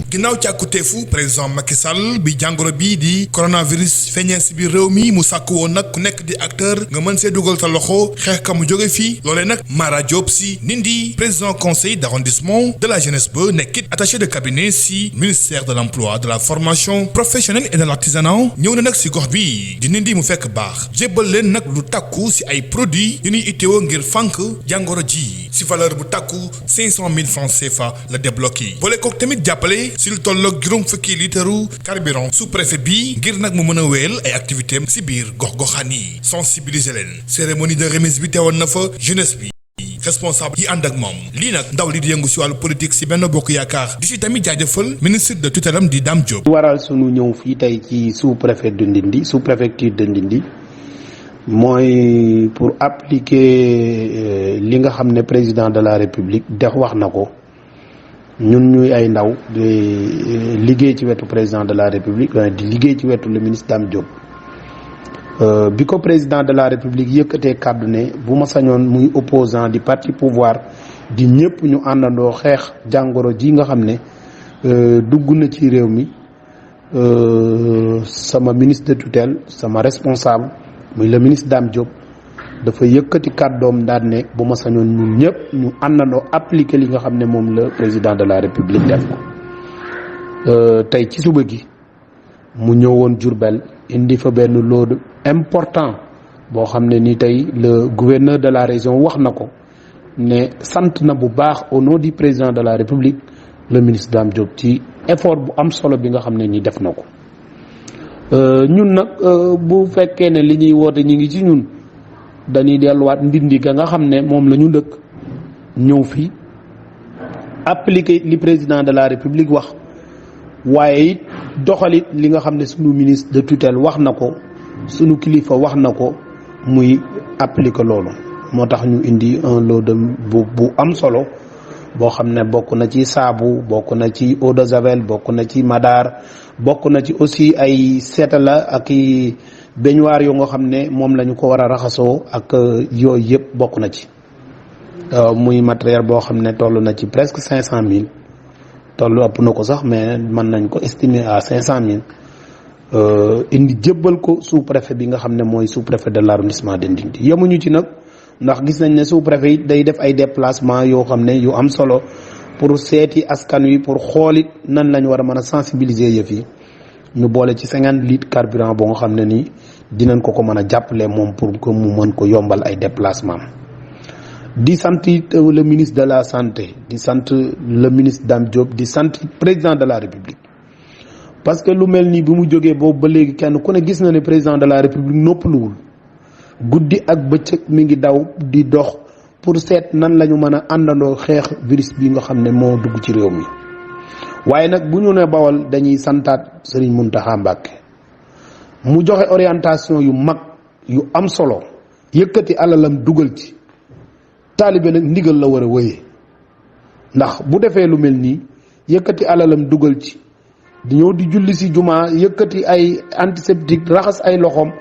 ginnaaw càkkuteefu président Macky Sall bi jàngoro bii di coronavirus feeñee si biir réew mi mu sàkk woon nag ku nekk di acteur nga mën see dugal sa loxo xeex ka mu jóge fii loolee nag Mara Diop si Ndindy président conseil d'arrondissement de la jeunesse ba nekkit attaché de cabinet si ministère de l'emploi de la formation professionnelle et de l'artisanat ñëw na nag si gox bi di Ndindy mu fekk baax jébbal leen nag lu takku si ay produits yu ñuy itteewoo ngir fànk jàngoro ji si valeur bu takku 500 000 francs CFA la débloqué boole kook tamit jàppale si lu tolloog juróom fukki liitaru carburant sous-préfet bi ngir nag mu mën a wéyal ay activités si biir gox-goxaan yi sensibiliser leen cérémonie de remise bi teewoon na fa jeunesse bi responsable yi ànd ak moom lii nag ndaw li di yëngu si wàllu politique si Benno Bokk Yaakaar di si tamit jaajëfal ministre de tutelle am di Dame Diop. waral sunu ñëw fii tey ci sous-préfet de Ndindy sous-préfecture de Ndindy mooy pour appliquer li nga xam ne président de la république dex wax na ko ñun ñuy ay ndaw di liggéey ci wetu président de la république di liggéey ci wetu le ministre Dame Diop bi ko président de la république yëkkatee kàddu ne bu ma sañoon muy opposant di parti pouvoir di ñëpp ñu àndandoo xeex jàngoro ji nga xam ne dugg na ci réew mi sama ministre de tutelle sama responsable muy le ministre Dame Diop dafa yëkkati kàddoom daan ne bu ma sañoon ñun ñëpp ñu àndandoo appliquer li nga xam ne moom la président de la république def ko tey ci suba gi mu ñëwoon Diourbel indi fa benn lot important boo xam ne ni tey le gouverneur de la région wax na ko ne sant na bu baax au nom du président de la république le ministre Dame Diop ci effort bu am solo bi nga xam ne ni def na ko ñun nag bu fekkee ne li ñuy woote ñi ngi ci ñun dañuy delluwaat Ndindy ga nga xam ne moom la ñu dëkk ñëw fi appliquer li président de la république wax waaye it doxalit li nga xam ne sunu ministre de tutelle wax na ko sunu kilifa wax na ko muy appliquer loolu moo tax ñu indi un lot de bu am solo boo xam ne bokk na ci saabu bokk na ci eau de javel bokk na ci madar bokk na ci aussi ay seetala ak i baignoire yoo nga xam ne moom la ñu ko war a raxasoo ak yooyu yëpp bokk na ci muy matériel boo xam ne toll na ci presque 500 000 toll ëpp na ko sax mais mën nañ ko estimer à 500 000 indi jébbal ko sous-préfet bi nga xam ne mooy sous-préfet de l'arrondissement de Ndindy yemuñu ci nag ndax gis nañ ne sous-préfet it day def ay déplacement yoo xam ne yu am solo pour seeti askan wi pour xoolit nan lañ war a mën a sensibiliser yëf yi ñu boole ci 50 litres carburant boo nga xam ne nii dinañ ko mën a jàppale moom pour que mu mën ko yombal ay déplacement di sant le ministre de la santé di sant le ministre Dame Diop di sant président de la république parce que lu mel nii bi mu jógee boobu ba léegi kenn ku ne gis na ne président de la république noppaluwul guddi ak bëccëg mi ngi daw di dox pour seet nan la ñu mën a àndandoo xeex virus bi nga xam ne moo dugg ci réew mi waaye nag bu ñu ne Bawol dañuy santaat Serigne Mountakha Mbacké mu joxe orientation yu mag yu am solo yëkkati alalam dugal ci taalibe nag ndigal la war a wéyee ndax bu defee lu mel nii yëkkati alalam dugal ci di ñëw di julli si jumaa yëkkati ay antiseptique raxas ay loxoom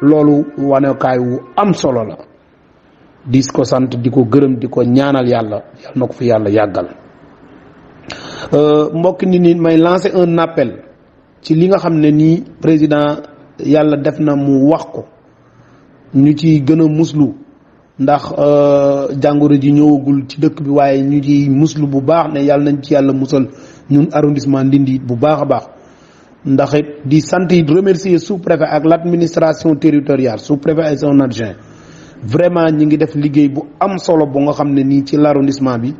loolu wanekaay wu am solo la di ko sant di ko gërëm di ko ñaanal yàlla na ko fi yàlla yàggal mbokk nit may lancer un appel ci li nga xam ne nii président yàlla def na mu wax ko ñu ci gën a muslu ndax jàngoro ji ñëwagul ci dëkk bi waaye ñu ci muslu bu baax ne yàlla nañ ci yàlla musal ñun arrondissement Ndindy bu baax a baax ndax it di sant it remercier sous-préfet ak l'administration territoriale sous-préfet et son adjoint vraiment ñi ngi def liggéey bu am solo bu nga xam ne nii ci l'arrondissement bi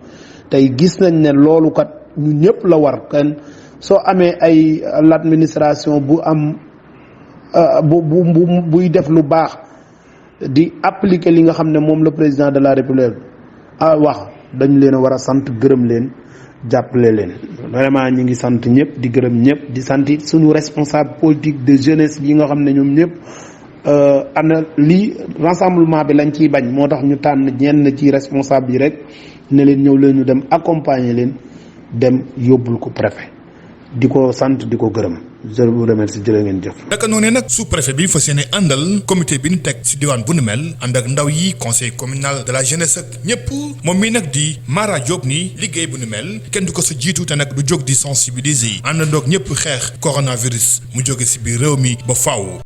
tey gis nañ ne loolu kat ñu ñëpp la war kenn soo amee ay l'administration bu am buy def lu baax di appliquer li nga xam ne moom le président de la république wax dañ leen a war a sant gërëm leen jàppale leen vraiment ñi ngi sant ñëpp di gërëm ñëpp di sant suñu responsable politique de jeunesse yi nga xam ne ñoom ñëpp ana lii rassemblement bi lañ ciy bañ moo tax ñu tànn ñenn ci responsable yi rek ne leen ñëw leen ñu dem accompagner leen dem yóbbul ko préfet di ko sant di ko gërëm je vous remercie jërë ngeen jëf. naka noonee nag sous-préfet bi fas yéene àndal comité bi ñu teg ci diwaan bu nu mel ànd ak ndaw yi conseil communal de la jeunesse ak ñëpp moom mii nag di Mara Diop ni liggéey bu nu mel kenn du ko sa jiitu te nag du jóg di sensibiliser àndandoog ñëpp xeex coronavirus mu jóge ci biir réew mi ba faaw.